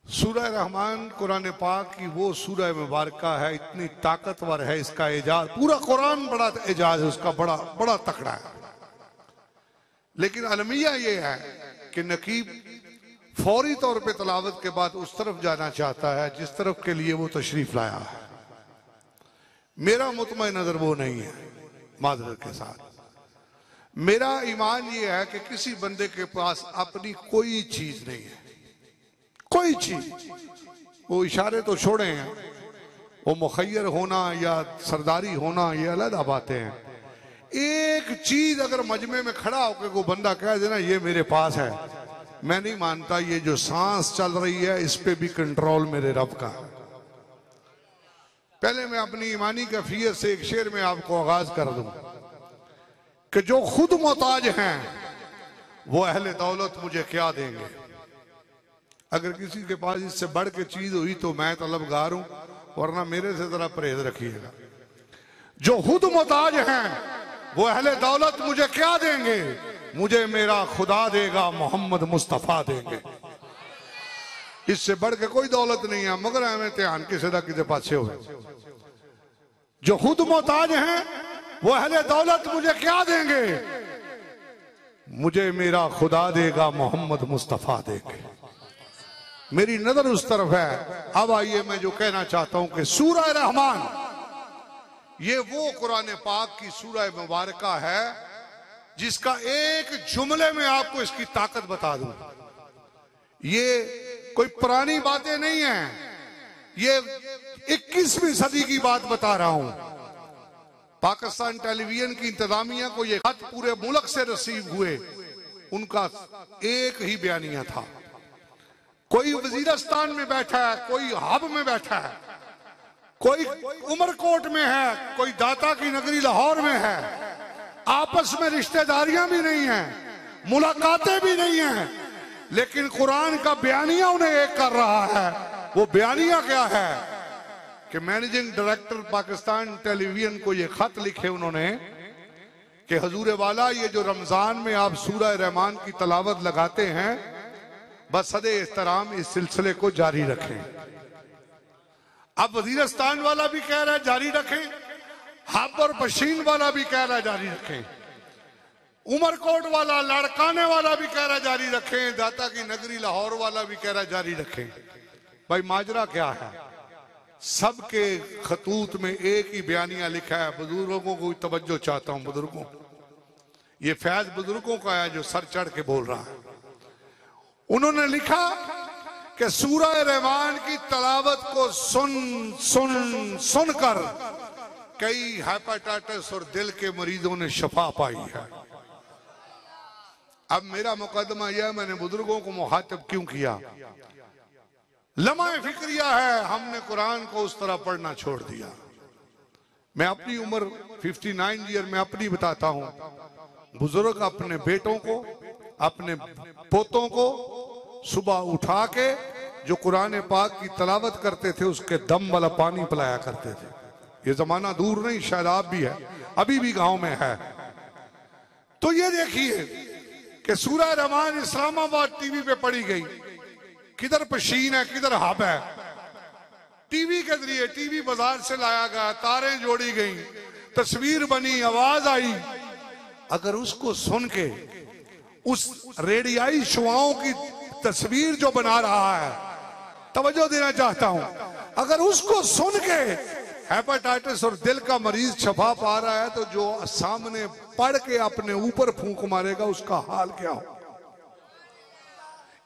सूरह रहमान कुरान पाक की वो सूरह मुबारका है, इतनी ताकतवर है, इसका एजाज, पूरा कुरान बड़ा एजाज है उसका, बड़ा बड़ा तकड़ा है। लेकिन अलमिया ये है कि नकीब फौरी तौर पे तलावत के बाद उस तरफ जाना चाहता है जिस तरफ के लिए वो तशरीफ लाया है। मेरा मुतमईन नजर वो नहीं है। माजरत के साथ मेरा ईमान ये है कि किसी बंदे के पास अपनी कोई चीज नहीं है, कोई चीज। वो इशारे तो छोड़े हैं, वो मुखय्यर होना या सरदारी होना ये अलग बातें हैं। एक चीज अगर मजमे में खड़ा होकर वो बंदा कह देना ये मेरे पास है, मैं नहीं मानता। ये जो सांस चल रही है इस पे भी कंट्रोल मेरे रब का। पहले मैं अपनी ईमानी कैफियत से एक शेर में आपको आगाज कर दूं कि जो खुद मोहताज हैं वो अहले दौलत मुझे क्या देंगे। अगर किसी के पास इससे बढ़ के चीज हुई तो मैं तलबगार हूं, वरना मेरे से जरा परहेज रखिएगा। जो खुद मोहताज हैं वो अहले दौलत मुझे क्या देंगे, मुझे मेरा खुदा देगा, मोहम्मद मुस्तफा देंगे। इससे बढ़ के कोई दौलत नहीं है, मगर हमें ध्यान किसी ना किसी पासे हो। जो खुद मोहताज हैं वो अहले दौलत मुझे क्या देंगे, मुझे मेरा खुदा देगा, मोहम्मद मुस्तफा देंगे। मेरी नजर उस तरफ है। अब आइए मैं जो कहना चाहता हूं कि सूरह रहमान ये वो कुरान पाक की सूरह मुबारका है जिसका एक जुमले में आपको इसकी ताकत बता दूं। ये कोई पुरानी बातें नहीं है, ये 21वीं सदी की बात बता रहा हूं। पाकिस्तान टेलीविजन की इंतजामिया को ये खत पूरे मुल्क से रिसीव हुए, उनका एक ही बयानिया था। कोई वजीरस्तान में बैठा है, कोई हब में बैठा है, कोई उमरकोट में है, कोई दाता की नगरी लाहौर में है। आपस में रिश्तेदारियां भी नहीं हैं, मुलाकातें भी नहीं हैं, लेकिन कुरान का बयानिया उन्हें एक कर रहा है। वो बयानिया क्या है कि मैनेजिंग डायरेक्टर पाकिस्तान टेलीविजन को ये खत लिखे उन्होंने कि हजूर वाला ये जो रमजान में आप सूरह रहमान की तलावत लगाते हैं, बस सदे एहतराम इस सिलसिले को जारी रखें। अब वजीरस्तान वाला भी कह रहा है जारी रखें, हब और बशीन वाला भी कह रहा है जारी रखें, उमरकोट वाला लड़काने वाला भी कह रहा है जारी रखें, दाता की नगरी लाहौर वाला भी कह रहा है जारी रखें। भाई माजरा क्या है? सबके खतूत में एक ही बयानिया लिखा है। बुजुर्गों को तवज्जो चाहता हूं, बुजुर्गों, ये फैज बुजुर्गों का है जो सर चढ़ के बोल रहा है। उन्होंने लिखा कि सूरह रहमान की तलावत को सुनकर कई हेपेटाइटिस और दिल के मरीजों ने शफा पाई है। अब मेरा मुकदमा यह, मैंने बुजुर्गों को मुखातिब क्यों किया? लम्हा फिक्रिया है, हमने कुरान को उस तरह पढ़ना छोड़ दिया। मैं अपनी उम्र 59 ईयर में अपनी बताता हूं। बुजुर्ग अपने बेटों को, अपने पोतों को सुबह उठा के जो कुरान पाक की तलावत करते थे उसके दम वाला पानी पिलाया करते थे। ये जमाना दूर नहीं, शायद आप भी है, अभी भी गांव में है। तो ये देखिए कि सूरह रहमान इस्लामाबाद टीवी पे पढ़ी गई, किधर पशीन है किधर हब है। टीवी के जरिए, टीवी बाजार से लाया गया, तारें जोड़ी गई, तस्वीर बनी, आवाज आई। अगर उसको सुन के उस रेडियाई शुआओं की तस्वीर जो बना रहा है, तवज्जो देना चाहता हूं, अगर उसको सुन के हेपेटाइटिस और दिल का मरीज छपा पा रहा है, तो जो सामने पढ़ के अपने ऊपर फूंक मारेगा उसका हाल क्या हो।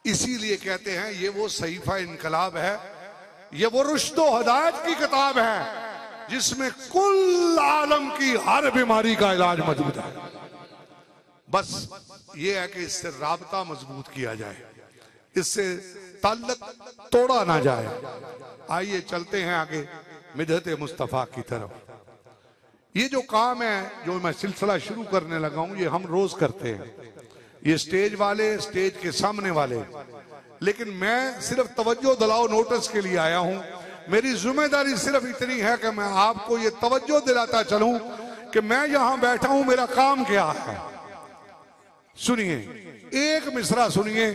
इसीलिए कहते हैं ये वो सहीफा इनकलाब है, ये वो रुश्दो हदायत की किताब है जिसमें कुल आलम की हर बीमारी का इलाज मौजूद है। बस ये है कि इससे राबता मजबूत किया जाए, इससे ताल्लुक तोड़ा ना जाए। आइए चलते हैं आगे मिदहत मुस्तफा की तरफ। ये जो काम है जो मैं सिलसिला शुरू करने लगा हूं, ये हम रोज करते हैं, ये स्टेज वाले, स्टेज के सामने वाले, लेकिन मैं सिर्फ तवज्जो दिलाओ नोटिस के लिए आया हूं। मेरी जिम्मेदारी सिर्फ इतनी है कि मैं आपको ये तवज्जो दिलाता चलूं कि मैं यहां बैठा हूं, मेरा काम क्या है। सुनिए, एक मिसरा सुनिए,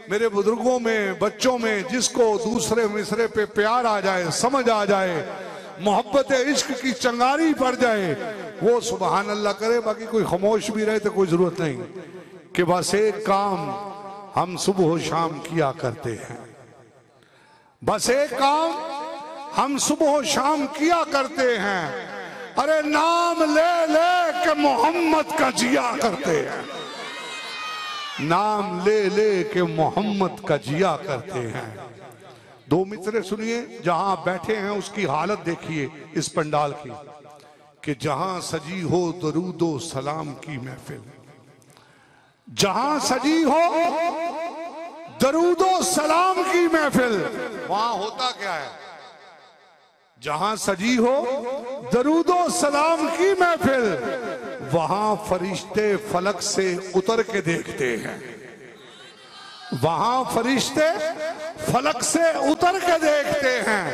मेरे बुजुर्गों में, बच्चों में जिसको दूसरे मिसरे पे प्यार आ जाए, समझ आ जाए, मोहब्बत इश्क की चंगारी पड़ जाए, वो सुबहान अल्लाह करे। बाकी कोई खामोश भी रहे तो कोई जरूरत नहीं कि बस एक काम हम सुबह शाम किया करते हैं, बस एक काम हम सुबह शाम किया करते हैं। अरे नाम ले ले के मोहम्मद का जिया करते हैं, नाम ले ले के मोहम्मद का जिया करते हैं। दो मिसरे सुनिए, जहां बैठे हैं उसकी हालत देखिए इस पंडाल की, कि जहां सजी हो दरूदो सलाम की महफिल, जहां सजी हो दरूदो सलाम की महफिल, वहां होता क्या है? जहां सजी हो दरूदो सलाम की महफिल, वहां फरिश्ते फलक से उतर के देखते हैं, वहां फरिश्ते फलक से उतर के देखते हैं।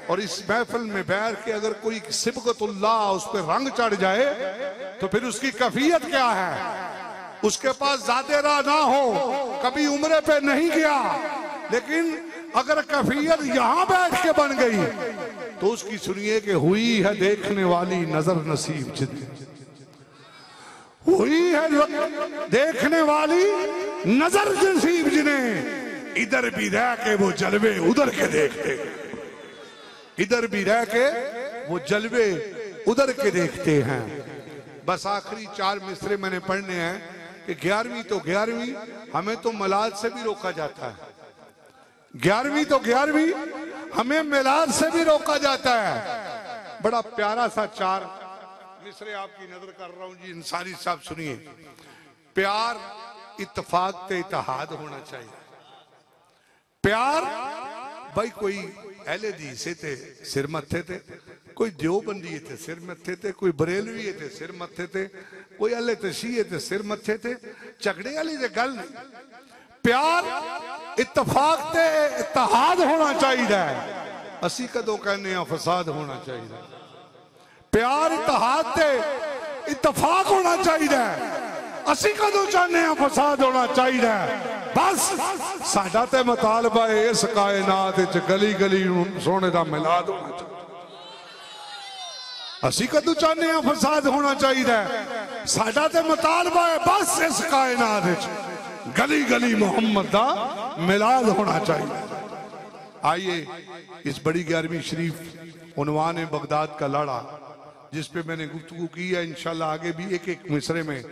और इस महफिल में बैठ के अगर कोई सिबगतुल्लाह उस पर रंग चढ़ जाए तो फिर उसकी कैफियत क्या है? उसके पास ज़्यादा राह ना हो, कभी उम्रे पे नहीं गया, लेकिन अगर कैफियत यहां बैठ के बन गई तो उसकी सुनिए कि हुई है देखने वाली नजर नसीब जिन्हें, हुई है देखने वाली नजर नसीब जिन्हें, इधर भी रह के वो जलवे उधर के देखते, इधर भी रह के वो जलवे उधर के देखते हैं। बस आखिरी 4 मिसरे मैंने पढ़ने हैं कि 11वीं तो 11वीं, हमें तो मिलाद से भी रोका जाता है, 11वीं तो 11वीं, हमें मिलाद से भी रोका जाता है। बड़ा प्यारा सा 4 मिसरे आपकी नजर कर रहा हूं जी, इंसारी साहब सुनिए। प्यार इत्तेफाक ते इत्तेहाद होना चाहिए। प्यार भाई कोई अहले हदीस थे सिर मथे थे, कोई देवबंदी थे सिर मथे थे, कोई बरेलवी थे सिर मथे थे, कोई अहले तशीए थे सिर मथे थे, झगड़े वाली तो गल नहीं। प्यार इत्तेफाक ते इत्तेहाद होना चाहिए। असी कदों कहने फसाद होना चाहिए। प्यार इत्तेहाद ते इत्तेफाक होना चाहिए। असी कदों चाहने फसाद होना चाहिए। बस साडा ते मुतालबा है इस कायनात च गली गली सोने का मिलाद होना चाहिए। असी कदों चाहने फसाद होना चाहिए। साडा ते मुतालबा है बस इस कायनात च गली गली मोहम्मद का मिलाद होना चाहिए। आइए इस बड़ी 11वीं शरीफ उन्वान है बगदाद का लाड़ा, जिस पे मैंने गुफ्तगू की है। इंशाल्लाह आगे भी एक एक मिसरे में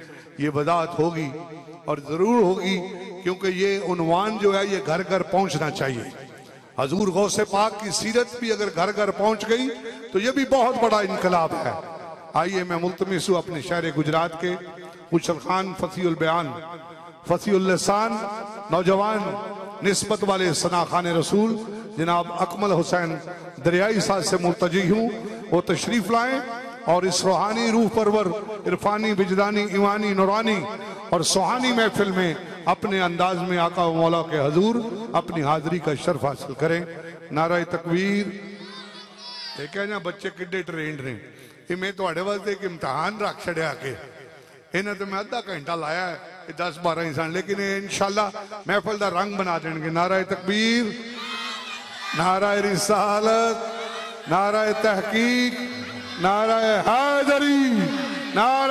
ये वदात होगी और जरूर होगी, क्योंकि ये उन्वान जो है ये घर घर पहुंचना चाहिए। हजूर गौसे पाक की सीरत भी अगर घर घर पहुंच गई तो ये भी बहुत बड़ा इनकलाब है। आइए मैं मुल्तमिस हूं अपने शहर गुजरात के मुशर खान फसीउल बयान फसीउल लिसान नौजवान निस्बत वाले सना खान रसूल जनाब अकमल हुसैन दरियाई साथ से मुर्तजी हूँ, वो तशरीफ लाएं और इस रूहानी रूह परवर इरफानी विजदानी ईमानी नूरानी और सुहानी महफिल में अपने अंदाज में आका व मौला के हजूर अपनी हाजिरी का शर्फ हासिल करें। नारा तकबीर। देखा ना बच्चे किड्डे ट्रेंड ने, ये मैं थोड़े वास्ते एक इम्तहान रख छड़िया के इन्हें तो मैं अद्धा घंटा लाया है 10-12 इंसान, लेकिन इंशाल्लाह महफिल का रंग बना देंगे। नारा तकबीर, नारा रिसालत, नारा तहकीक, नारा हैदरी, नारा